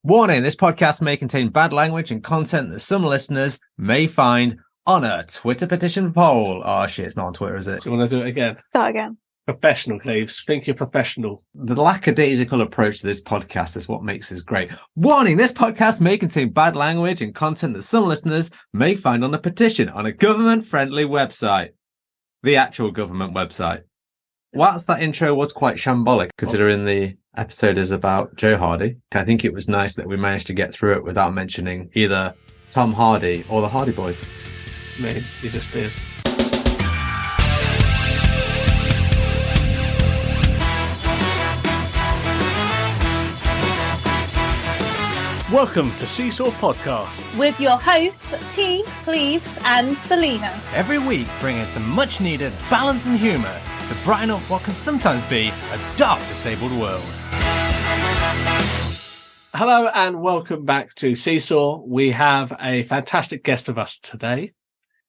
Warning, this podcast may contain bad language and content that some listeners may find on a Twitter petition poll. Oh shit, it's not on Twitter, is it? Do you want to do it again? Start again. Professional, Cleves. Think you're professional. The lackadaisical approach to this podcast is what makes this great. Warning, this podcast may contain bad language and content that some listeners may find on a petition on a government-friendly website. The actual government website. Whilst that intro was quite shambolic, considering the episode is about Joe Hardy, I think it was nice that we managed to get through it without mentioning either Tom Hardy or the Hardy Boys. Me, you just did. Welcome to Seesaw Podcast with your hosts, T, Cleves, and Selena. Every week, bringing some much-needed balance and humour to brighten up what can sometimes be a dark, disabled world. Hello and welcome back to Seesaw. We have a fantastic guest with us today.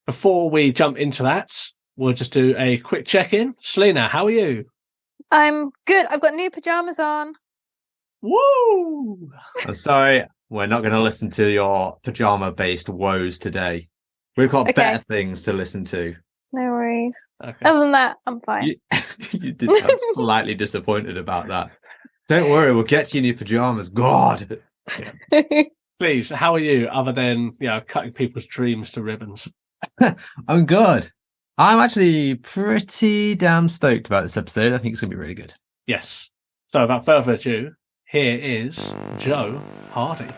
Before we jump into that, we'll just do a quick check-in. Selena, how are you? I'm good. I've got new pajamas on. Woo! I'm sorry, we're not going to listen to your pajama-based woes today. We've got better things to listen to. No worries. Okay. Other than that, I'm fine. You did sound slightly disappointed about that. Don't worry, we'll get to your new pajamas. God. Please, how are you, other than, cutting people's dreams to ribbons? I'm good. I'm actually pretty damn stoked about this episode. I think it's going to be really good. Yes. So, without further ado, here is Joe Hardy.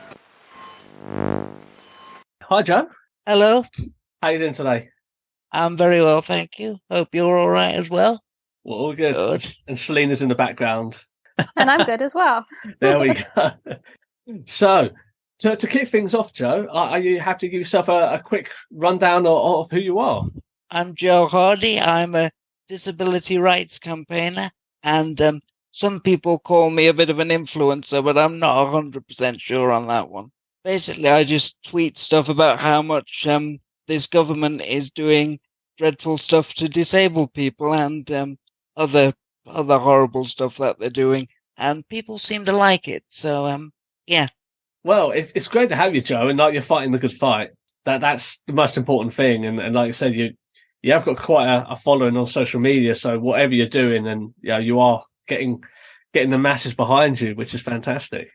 Hi, Joe. Hello. How are you doing today? I'm very well, thank you. Hope you're all right as well. Well, all good. Good. And Selena's in the background. And I'm good as well. There we go. So, to kick things off, Joe, are you happy to give yourself a quick rundown of who you are? I'm Joe Hardy. I'm a disability rights campaigner, and some people call me a bit of an influencer, but I'm not 100% sure on that one. Basically, I just tweet stuff about how much this government is doing dreadful stuff to disabled people and other horrible stuff that they're doing, and people seem to like it. So, yeah. Well, it's great to have you, Joe, and you're fighting the good fight. That's the most important thing. And like I said, you have got quite a following on social media. So whatever you're doing, and you are getting the masses behind you, which is fantastic.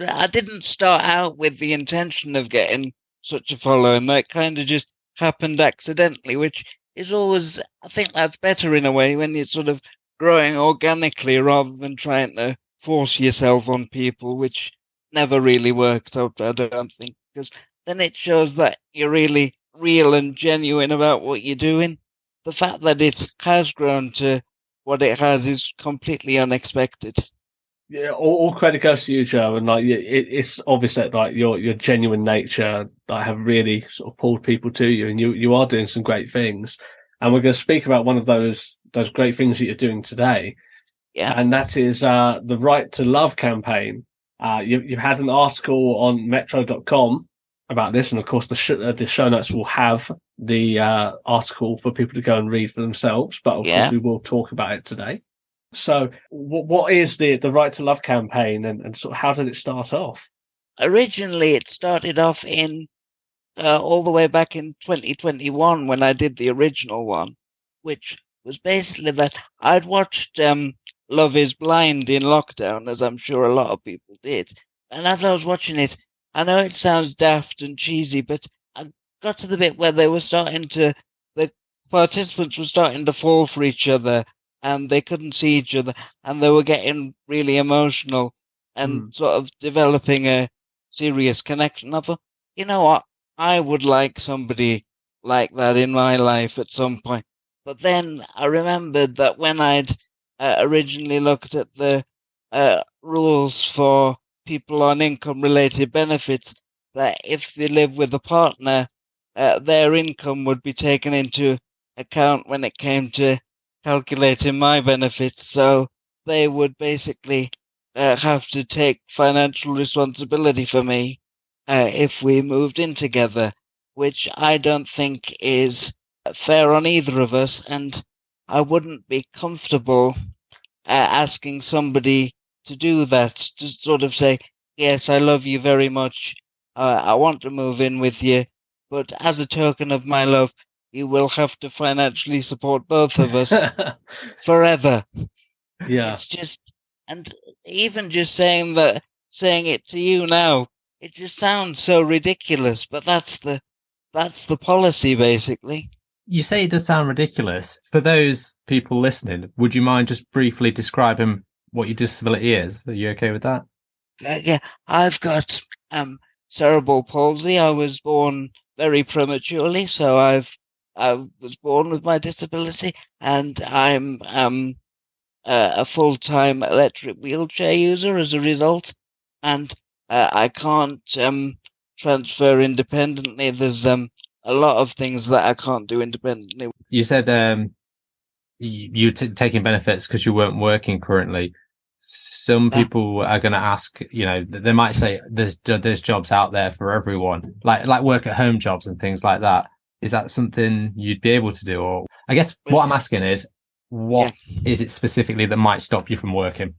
I didn't start out with the intention of getting such a following. That kind of just happened accidentally, which is always, I think that's better in a way when you're sort of growing organically rather than trying to force yourself on people, which never really worked out, I don't think, because then it shows that you're really real and genuine about what you're doing. The fact that it has grown to what it has is completely unexpected. Yeah, all credit goes to you, Joe, and it's obvious that your genuine nature have really sort of pulled people to you, and you are doing some great things. And we're going to speak about one of those great things that you're doing today. Yeah. And that is the Right to Love campaign. You've had an article on metro.com about this, and of course the show notes will have the article for people to go and read for themselves, but of course we will talk about it today. So what is the Right to Love campaign, and sort of how did it start off? Originally, it started off in all the way back in 2021 when I did the original one, which was basically that I'd watched Love is Blind in lockdown, as I'm sure a lot of people did. And as I was watching it, I know it sounds daft and cheesy, but I got to the bit where the participants were starting to fall for each other, and they couldn't see each other, and they were getting really emotional and sort of developing a serious connection. I thought, you know what? I would like somebody like that in my life at some point. But then I remembered that when I'd originally looked at the rules for people on income-related benefits, that if they live with a partner, their income would be taken into account when it came to calculating my benefits. So they would basically have to take financial responsibility for me if we moved in together, which I don't think is fair on either of us, and I wouldn't be comfortable asking somebody to do that, to sort of say, yes, I love you very much. I want to move in with you, but as a token of my love, you will have to financially support both of us forever. Yeah. It's just, and even just saying it to you now, it just sounds so ridiculous, but that's the policy, basically. You say it does sound ridiculous. For those people listening, would you mind just briefly describing what your disability is? Are you okay with that? Yeah, I've got cerebral palsy. I was born very prematurely, so I was born with my disability, and I'm a full-time electric wheelchair user as a result, and I can't transfer independently. There's a lot of things that I can't do independently. You said you're taking benefits because you weren't working currently. Some people are going to ask, they might say there's jobs out there for everyone, like work at home jobs and things like that. Is that something you'd be able to do? Or I guess what I'm asking is, what is it specifically that might stop you from working?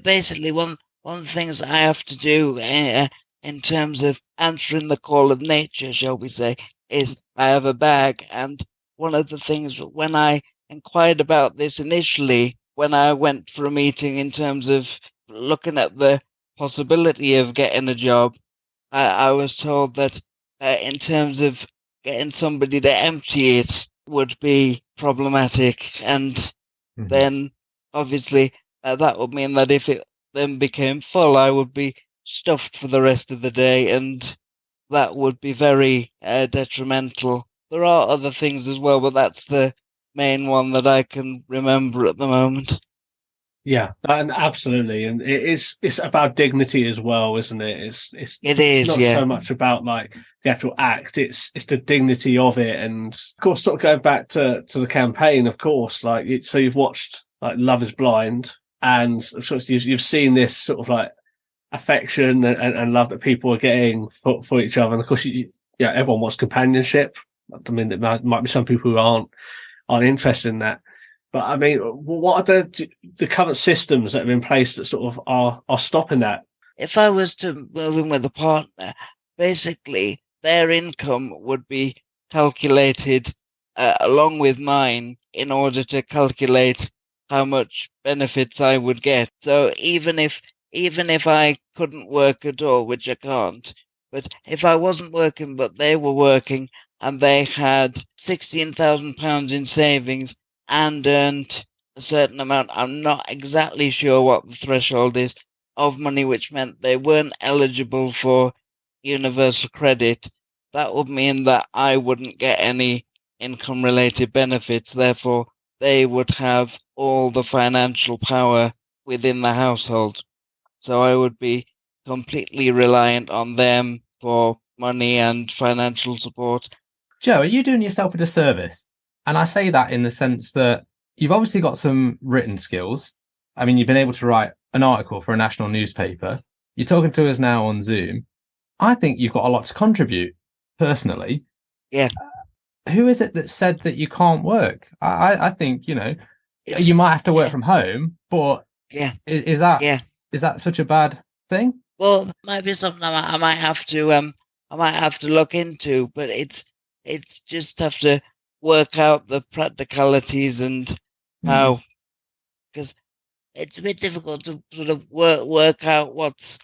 Basically, one of the things I have to do in terms of answering the call of nature, shall we say, is I have a bag. And one of the things, when I inquired about this initially, when I went for a meeting in terms of looking at the possibility of getting a job, I was told that in terms of getting somebody to empty it would be problematic. And then obviously that would mean that if it then became full, I would be stuffed for the rest of the day, and that would be very detrimental. There are other things as well, but that's the main one that I can remember at the moment. Yeah, and absolutely, and it's about dignity as well, isn't it? It's not so much about like the actual act; it's the dignity of it, and of course, sort of going back to the campaign, of course, so you've watched like Love Is Blind, and sort of you've seen this sort of like affection and love that people are getting for each other, and of course, everyone wants companionship. I mean, there might be some people who aren't interested in that. But I mean, what are the current systems that are in place that sort of are stopping that? If I was to move in with a partner, basically their income would be calculated along with mine in order to calculate how much benefits I would get. So even if I couldn't work at all, which I can't, but if I wasn't working but they were working and they had £16,000 in savings and earned a certain amount, I'm not exactly sure what the threshold is, of money, which meant they weren't eligible for universal credit, that would mean that I wouldn't get any income-related benefits. Therefore, they would have all the financial power within the household. So I would be completely reliant on them for money and financial support. Joe, are you doing yourself a disservice? And I say that in the sense that you've obviously got some written skills. I mean, you've been able to write an article for a national newspaper. You're talking to us now on Zoom. I think you've got a lot to contribute, personally. Yeah. Who is it that said that you can't work? I think, you might have to work from home, but is that such a bad thing? Well, it might be something I might have to look into, but it's just have to work out the practicalities and how, because it's a bit difficult to sort of work out what's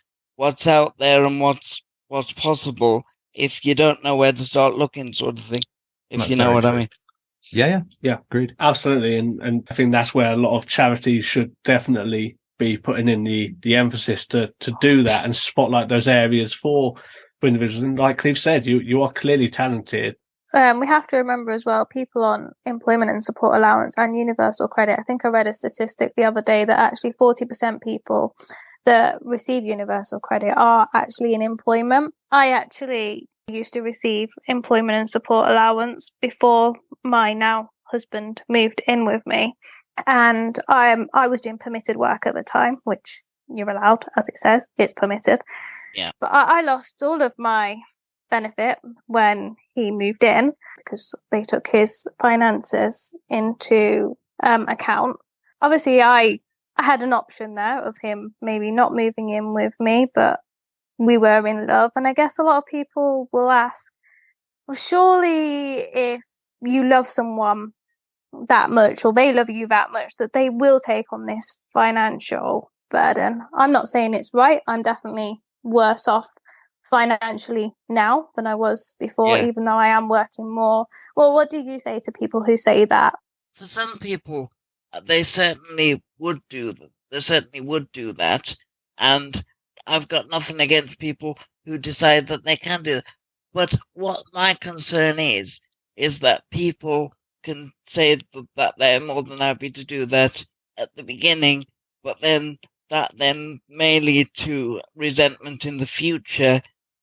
out there and what's possible if you don't know where to start looking, sort of thing. If you know what I mean. Yeah, agreed. Absolutely, and I think that's where a lot of charities should definitely be putting in the emphasis to do that and spotlight those areas for individuals. And like Cleve said, you are clearly talented. We have to remember as well, people on employment and support allowance and universal credit. I think I read a statistic the other day that actually 40% people that receive universal credit are actually in employment. I actually used to receive employment and support allowance before my now husband moved in with me. And I was doing permitted work at the time, which you're allowed, as it says, it's permitted. Yeah. But I lost all of my benefit when he moved in because they took his finances into account. Obviously, I had an option there of him maybe not moving in with me, but we were in love. And I guess a lot of people will ask, well, surely if you love someone that much, or they love you that much, that they will take on this financial burden. I'm not saying it's right. I'm definitely worse off financially now than I was before, even though I am working more. Well, what do you say to people who say that? For some people, they certainly would do that. They certainly would do that. And I've got nothing against people who decide that they can do that. But what my concern is that people can say that they're more than happy to do that at the beginning, but then that then may lead to resentment in the future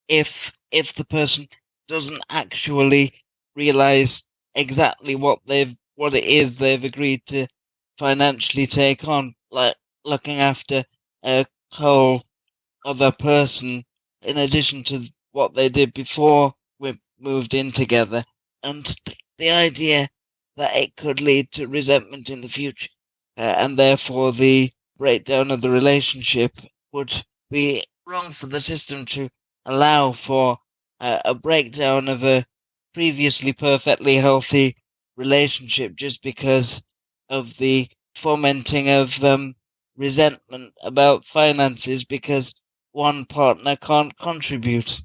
if the person doesn't actually realize exactly what it is they've agreed to financially take on, like looking after a whole other person in addition to what they did before we moved in together. And the idea that it could lead to resentment in the future, and therefore the breakdown of the relationship, would be wrong for the system to allow for a breakdown of a previously perfectly healthy relationship just because of the fomenting of resentment about finances because one partner can't contribute.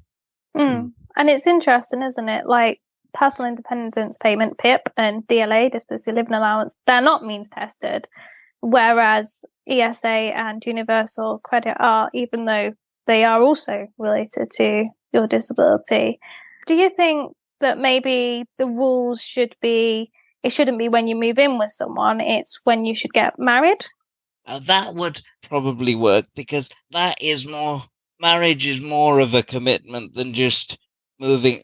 And it's interesting, isn't it? Like, personal independence payment, PIP, and DLA, disability living allowance, they're not means tested, whereas ESA and universal credit are, even though they are also related to your disability. Do you think that maybe the rules should be, it shouldn't be when you move in with someone, it's when you should get married? That would probably work, because marriage is more of a commitment than just moving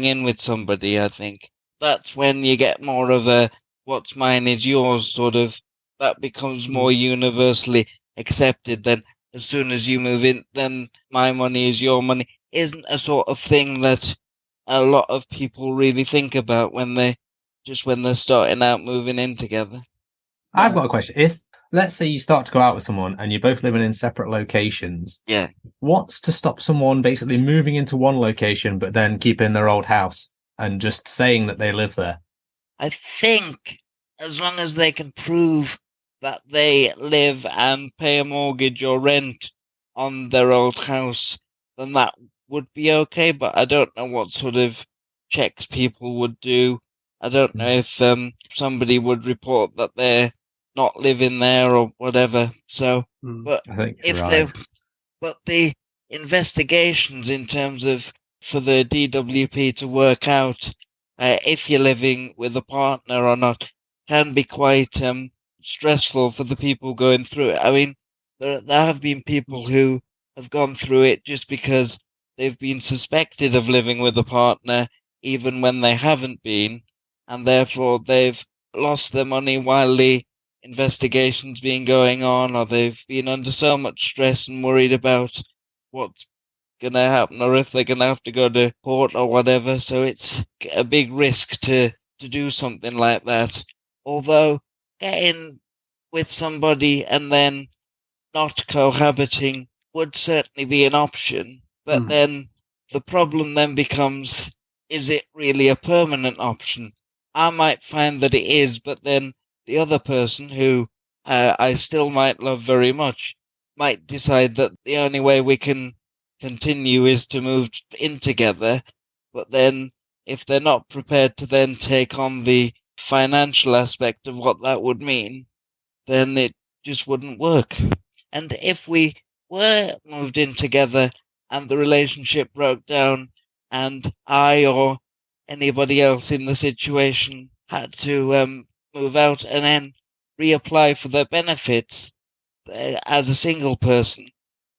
in with somebody. I think that's when you get more of a what's mine is yours sort of, that becomes more universally accepted than as soon as you move in, then my money is your money, isn't a sort of thing that a lot of people really think about when they're starting out moving in together. I've got a question. If, let's say you start to go out with someone and you're both living in separate locations. Yeah. What's to stop someone basically moving into one location but then keeping their old house and just saying that they live there? I think as long as they can prove that they live and pay a mortgage or rent on their old house, then that would be okay. But I don't know what sort of checks people would do. I don't know if somebody would report that they're not living there or whatever. So, but but the investigations in terms of for the DWP to work out if you're living with a partner or not can be quite stressful for the people going through it. I mean, there have been people who have gone through it just because they've been suspected of living with a partner even when they haven't been, and therefore they've lost their money while the investigation's been going on, or they've been under so much stress and worried about what's going to happen or if they're going to have to go to court or whatever. So it's a big risk to do something like that. Although getting with somebody and then not cohabiting would certainly be an option. But then the problem then becomes, is it really a permanent option? I might find that it is, but then the other person, who I still might love very much, might decide that the only way we can continue is to move in together. But then if they're not prepared to then take on the financial aspect of what that would mean, then it just wouldn't work. And if we were moved in together and the relationship broke down and I or anybody else in the situation had to move out and then reapply for their benefits as a single person,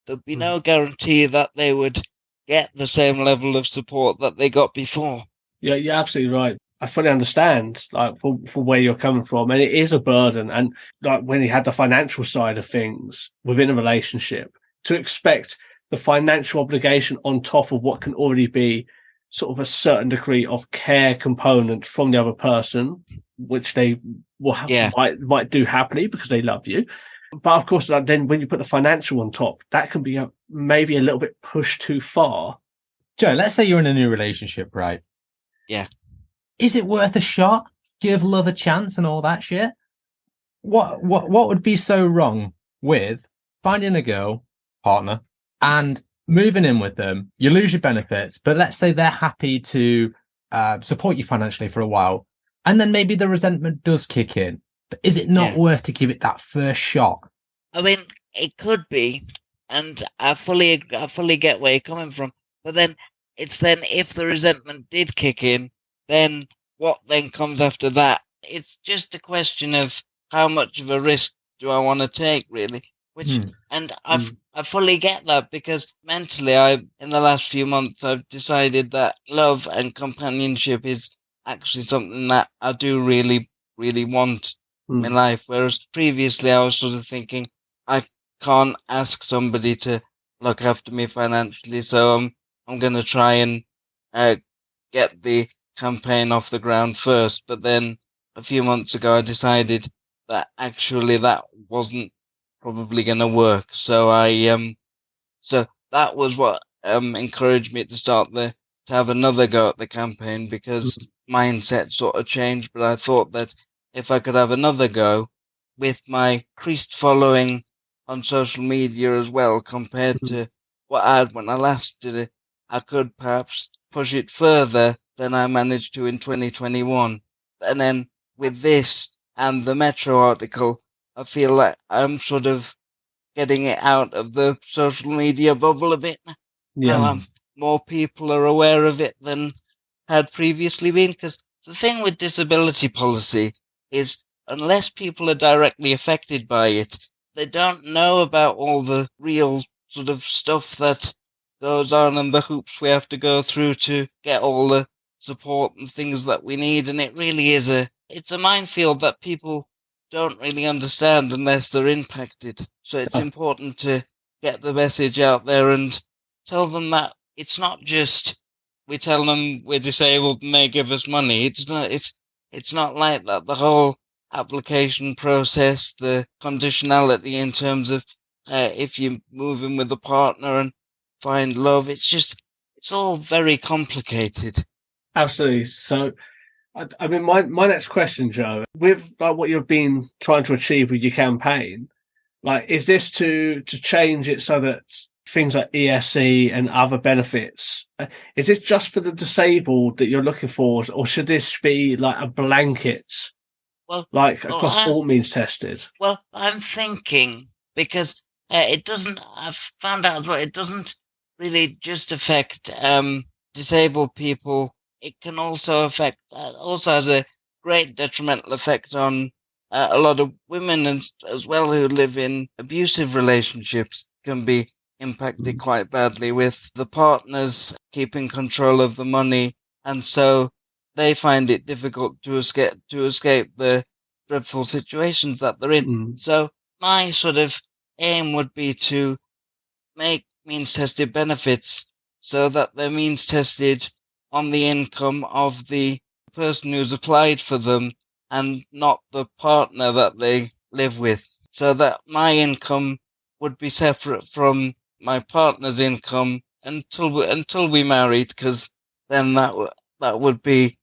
there'd be no guarantee that they would get the same level of support that they got before. Yeah, you're absolutely right. I fully understand, like, for where you're coming from, and it is a burden. And like when you had the financial side of things within a relationship, to expect the financial obligation on top of what can already be sort of a certain degree of care component from the other person, which they will might do happily because they love you. But of course, like, then when you put the financial on top, that can be a maybe a little bit pushed too far. Joe, let's say you're in a new relationship, right? Yeah. Is it worth a shot? Give love a chance and all that shit? What would be so wrong with finding a girl, partner, and moving in with them? You lose your benefits, but let's say they're happy to support you financially for a while, and then maybe the resentment does kick in. But is it not worth to give it that first shot? I mean, it could be, and I fully get where you're coming from. But then it's then if the resentment did kick in, then what then comes after that? It's just a question of how much of a risk do I want to take, really? And I fully get that, because mentally, in the last few months, I've decided that love and companionship is actually something that I do really, really want in my life. Whereas previously, I was sort of thinking, I can't ask somebody to look after me financially, so I'm going to try and get the campaign off the ground first. But then a few months ago, I decided that actually that wasn't probably going to work. So so that was what encouraged me to have another go at the campaign, because mindset sort of changed. But I thought that if I could have another go with my increased following on social media as well, compared to what I had when I last did it, I could perhaps push it further than I managed to in 2021. And then with this and the Metro article, I feel like I'm sort of getting it out of the social media bubble a bit. Yeah. More people are aware of it than had previously been, because the thing with disability policy is, unless people are directly affected by it, they don't know about all the real sort of stuff that goes on and the hoops we have to go through to get all the support and things that we need. And it really is it's a minefield that people don't really understand unless they're impacted. So it's important to get the message out there and tell them that it's not just we tell them we're disabled and they give us money. It's not like that. The whole application process, the conditionality in terms of if you move in with a partner and find love, it's all very complicated. Absolutely. So, I mean, my next question, Joe, with like what you've been trying to achieve with your campaign, like, is this to change it so that things like ESE and other benefits, is this just for the disabled that you're looking for, or should this be like a blanket, across all means tested? Well, I'm thinking, because I've found out as well, it doesn't really just affect disabled people. It can also also has a great detrimental effect on a lot of women as well who live in abusive relationships, can be impacted quite badly with the partners keeping control of the money, and so they find it difficult to escape the dreadful situations that they're in. So my sort of aim would be to make means-tested benefits so that they're means-tested on the income of the person who's applied for them and not the partner that they live with. So that my income would be separate from my partner's income until we married, because then that would be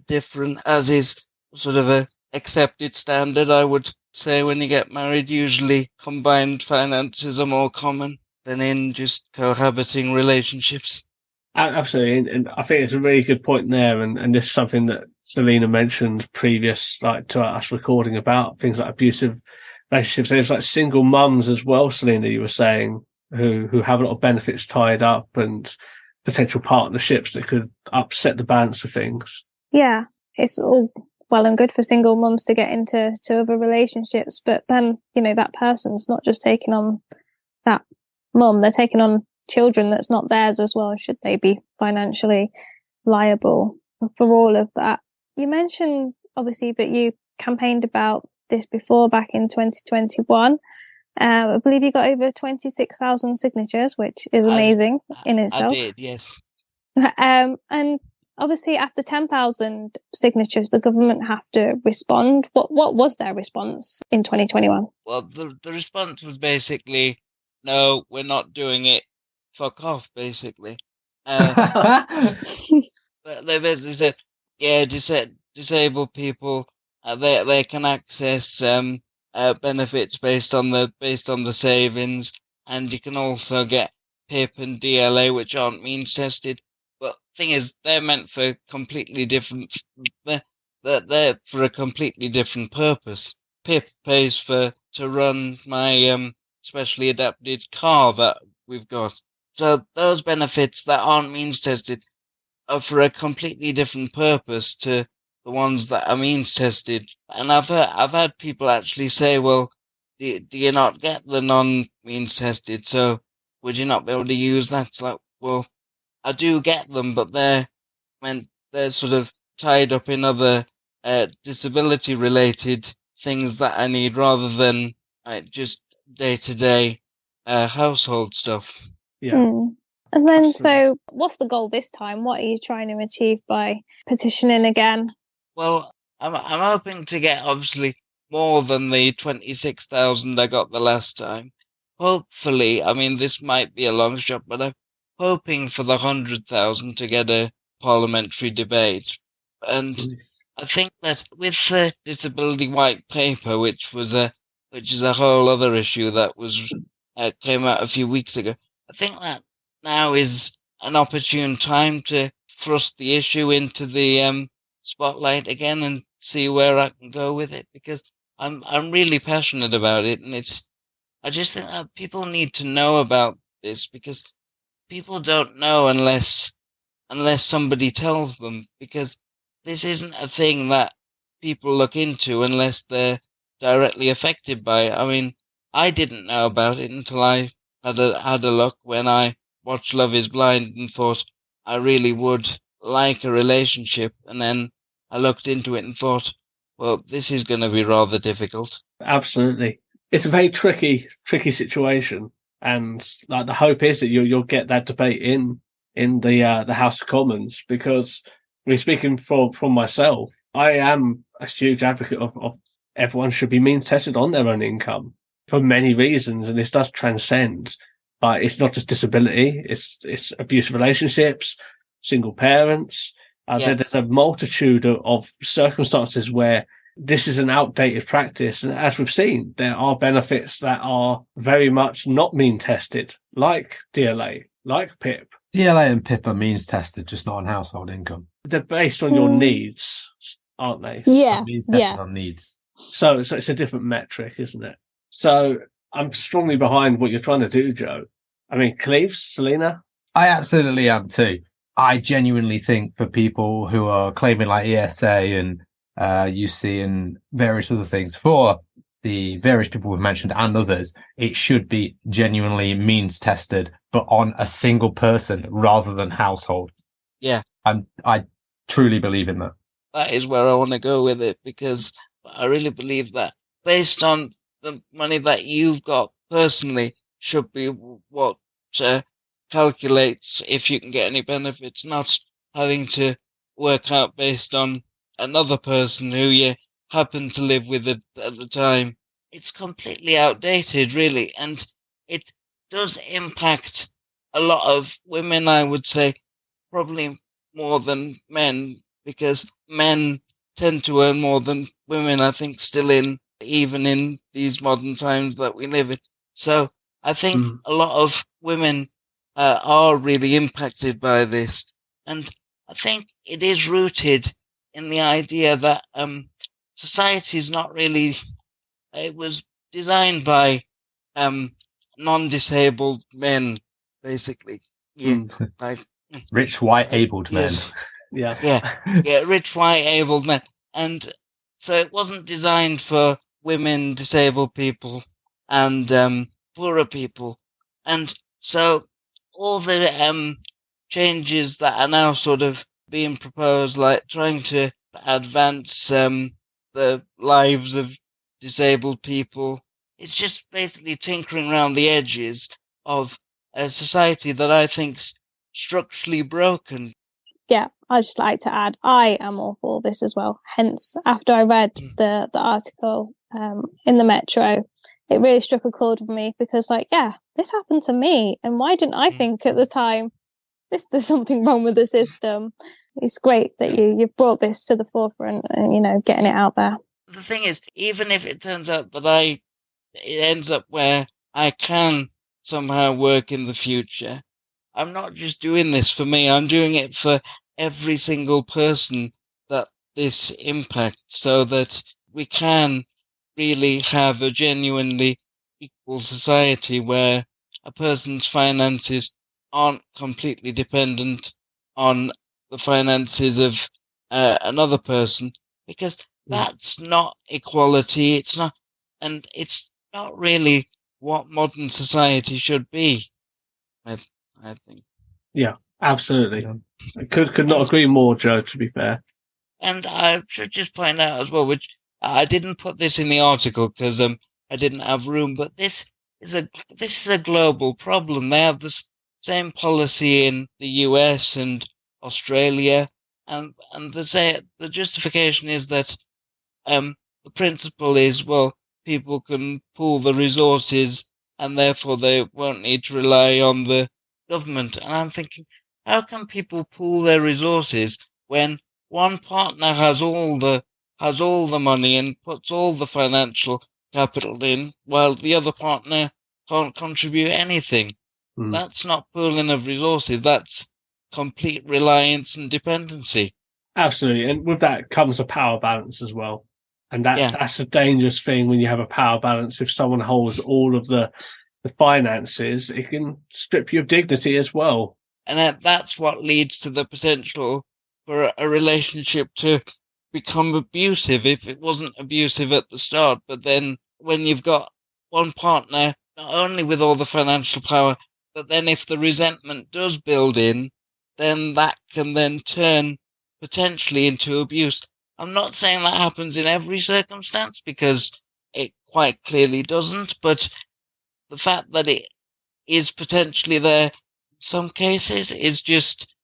different, as is sort of a accepted standard, I would say. When you get married, usually combined finances are more common than in just cohabiting relationships. Absolutely, and I think it's a really good point there, and this is something that Selena mentioned previous, like, to us recording about things like abusive relationships. There's like single mums as well, Selena, you were saying, who have a lot of benefits tied up and potential partnerships that could upset the balance of things. Yeah, it's all well and good for single mums to get into other relationships, but then, that person's not just taking on that mum, they're taking on children that's not theirs as well. Should they be financially liable for all of that? You mentioned, obviously, that you campaigned about this before, back in 2021. I believe you got over 26,000 signatures, which is amazing in itself. I did, yes. And obviously, after 10,000 signatures, the government have to respond. What was their response in 2021? Well, the response was basically no, we're not doing it. Fuck off, basically. But they basically said, yeah, disabled people, they can access benefits based on the savings, and you can also get PIP and DLA, which aren't means tested. But thing is, they're meant for completely different. They're for a completely different purpose. PIP pays to run my specially adapted car that we've got. So those benefits that aren't means tested are for a completely different purpose to the ones that are means tested. And I've had people actually say, well, do you not get the non-means tested? So would you not be able to use that? It's like, well, I do get them, but they're sort of tied up in other disability related things that I need rather than just day-to-day household stuff. Yeah. And then, Absolutely. so what's the goal this time? What are you trying to achieve by petitioning again? Well, I'm hoping to get obviously more than the 26,000 I got the last time. Hopefully, I mean, this might be a long shot, but I'm hoping for the 100,000 to get a parliamentary debate. And I think that with the disability white paper, which is a whole other issue that was came out a few weeks ago, I think that now is an opportune time to thrust the issue into the spotlight again and see where I can go with it, because I'm really passionate about it, and I just think that people need to know about this, because people don't know unless somebody tells them, because this isn't a thing that people look into unless they're directly affected by it. I mean, I didn't know about it until I had a look when I watched Love is Blind and thought I really would like a relationship, and then I looked into it and thought, well, this is going to be rather difficult. Absolutely. It's a very tricky situation, and like the hope is that you'll get that debate in the House of Commons, because speaking from myself, I am a huge advocate of everyone should be means tested on their own income for many reasons, and this does transcend. But it's not just disability; it's abusive relationships, single parents. There's a multitude of circumstances where this is an outdated practice. And as we've seen, there are benefits that are very much not mean tested, like DLA, like PIP. DLA and PIP are means tested, just not on household income. They're based on your needs, aren't they? Yeah. Means tested on needs. So it's a different metric, isn't it? So I'm strongly behind what you're trying to do, Joe. I mean, Cleves, Selena? I absolutely am too. I genuinely think for people who are claiming like ESA and UC and various other things, for the various people we've mentioned and others, it should be genuinely means tested, but on a single person rather than household. Yeah. I truly believe in that. That is where I want to go with it, because I really believe that based on the money that you've got personally should be what calculates if you can get any benefits, not having to work out based on another person who you happen to live with at the time. It's completely outdated, really, and it does impact a lot of women, I would say, probably more than men, because men tend to earn more than women, I think, even in these modern times that we live in. So I think a lot of women are really impacted by this. And I think it is rooted in the idea that society is not really, it was designed by non-disabled men, basically. Yeah, like rich, white, abled men. Yeah, rich, white, abled men. And so it wasn't designed for women, disabled people, and poorer people. And so all the changes that are now sort of being proposed, like trying to advance the lives of disabled people, it's just basically tinkering around the edges of a society that I think's structurally broken. Yeah, I'd just like to add, I am all for this as well. Hence, after I read the article in the Metro, it really struck a chord with me because, like, yeah, this happened to me. And why didn't I think at the time, there's something wrong with the system? It's great that you've brought this to the forefront and, you know, getting it out there. The thing is, even if it turns out that it ends up where I can somehow work in the future, I'm not just doing this for me, I'm doing it for every single person that this impacts, so that we can really have a genuinely equal society where a person's finances aren't completely dependent on the finances of another person, because that's not equality. It's not, and it's not really what modern society should be. I think. Yeah, absolutely. I could not agree more, Joe, to be fair. And I should just point out as well, which I didn't put this in the article because I didn't have room, but this is a global problem. They have the same policy in the US and Australia, and the justification is that the principle is, well, people can pool the resources and therefore they won't need to rely on the government. And I'm thinking, how can people pool their resources when one partner has all the money and puts all the financial capital in, while the other partner can't contribute anything? That's not pooling of resources. That's complete reliance and dependency. Absolutely. And with that comes a power balance as well. And that's a dangerous thing when you have a power balance. If someone holds all of the finances, it can strip you of dignity as well. And that's what leads to the potential for a relationship to become abusive if it wasn't abusive at the start. But then when you've got one partner, not only with all the financial power, but then if the resentment does build in, then that can then turn potentially into abuse. I'm not saying that happens in every circumstance, because it quite clearly doesn't, but the fact that it is potentially there in some cases is just,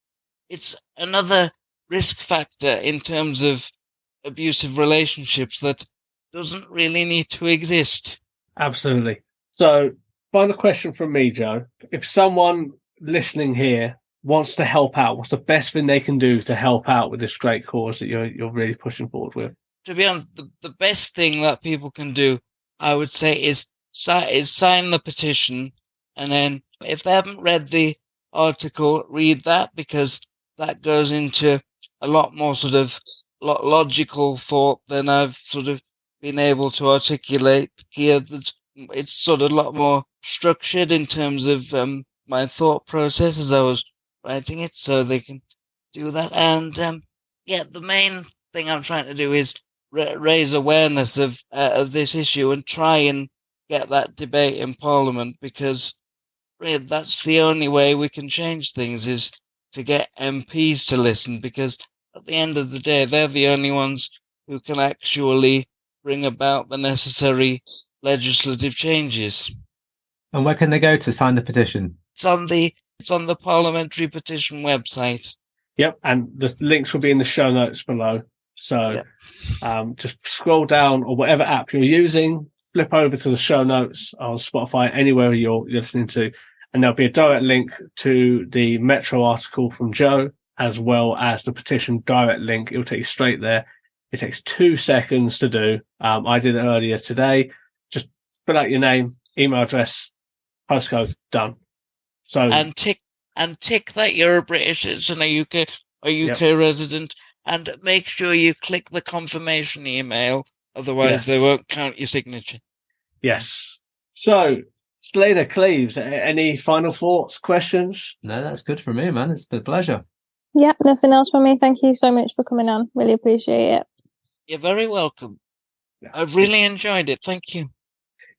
it's another risk factor in terms of abusive relationships that doesn't really need to exist. Absolutely. So, final question from me, Joe. If someone listening here wants to help out, what's the best thing they can do to help out with this great cause that you're really pushing forward with? To be honest, the best thing that people can do, I would say, is sign the petition, and then if they haven't read the article, read that, because that goes into a lot more sort of logical thought than I've sort of been able to articulate here. It's sort of a lot more structured in terms of my thought process as I was writing it, so they can do that. And the main thing I'm trying to do is raise awareness of this issue and try and get that debate in Parliament, because really that's the only way we can change things, is to get MPs to listen, because at the end of the day they're the only ones who can actually bring about the necessary legislative changes. And where can they go to sign the petition? It's on the parliamentary petition website. Yep, and the links will be in the show notes below. So just scroll down, or whatever app you're using, flip over to the show notes on Spotify, anywhere you're listening to, and there'll be a direct link to the Metro article from Joe, as well as the petition direct link. It'll take you straight there. It takes 2 seconds to do. I did it earlier today. Just fill out your name, email address, postcode, done. So and tick that you're a British citizen, a UK resident, and make sure you click the confirmation email. Otherwise, they won't count your signature. Yes. So, Slater Cleves, any final thoughts, questions? No, that's good for me, man. It's been a pleasure. Yeah, nothing else from me. Thank you so much for coming on. Really appreciate it. You're very welcome. Yeah. I've really enjoyed it. Thank you.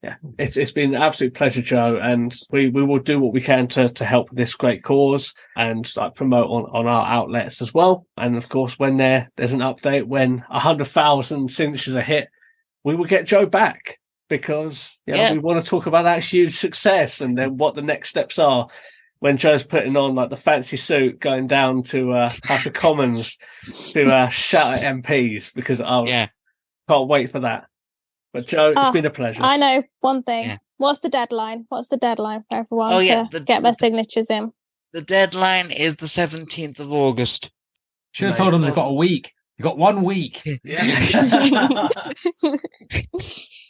Yeah, it's been an absolute pleasure, Joe, and we will do what we can to help this great cause and promote on our outlets as well. And of course, when there's an update, when 100,000 signatures are hit, we will get Joe back, because we want to talk about that huge success and then what the next steps are when Joe's putting on like the fancy suit, going down to House of Commons to shout at MPs, because can't wait for that. But Joe, it's been a pleasure. I know one thing. Yeah. What's the deadline? What's the deadline for everyone to get their signatures in? The deadline is the 17th of August. Should have told them they've got a week. You've got 1 week.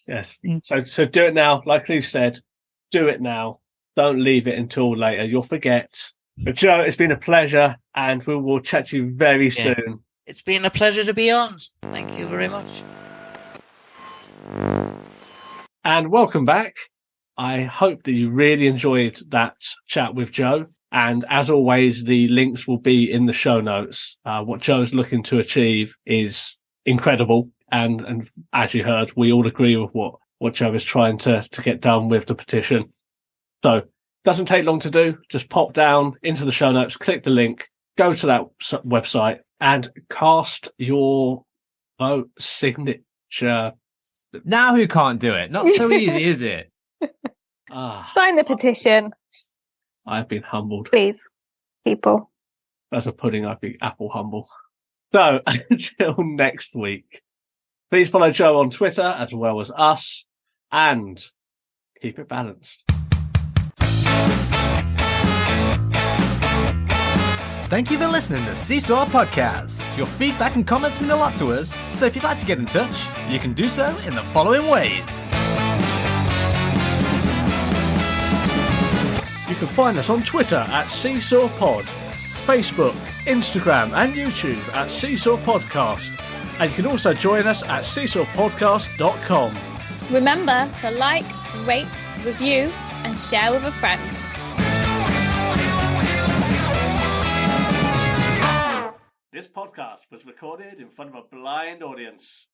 Yes. So do it now. Like Lee said, do it now. Don't leave it until later. You'll forget. But Joe, it's been a pleasure, and we will chat to you very soon. It's been a pleasure to be on. Thank you very much. And welcome back. I hope that you really enjoyed that chat with Joe. And as always, the links will be in the show notes. What Joe's looking to achieve is incredible. And as you heard, we all agree with what Joe is trying to get done with the petition. So it doesn't take long to do. Just pop down into the show notes, click the link, go to that website and cast your vote signature. Now who can't do it? Not so easy, is it? Sign the petition. I've been humbled. Please, people. As a pudding, I'd be apple humble. So until next week, please follow Joe on Twitter as well as us and keep it balanced. Thank you for listening to Seesaw Podcast. Your feedback and comments mean a lot to us, so if you'd like to get in touch, you can do so in the following ways. You can find us on Twitter at Seesaw Pod, Facebook, Instagram and YouTube at Seesaw Podcast. And you can also join us at seesawpodcast.com. Remember to like, rate, review and share with a friend. This podcast was recorded in front of a blind audience.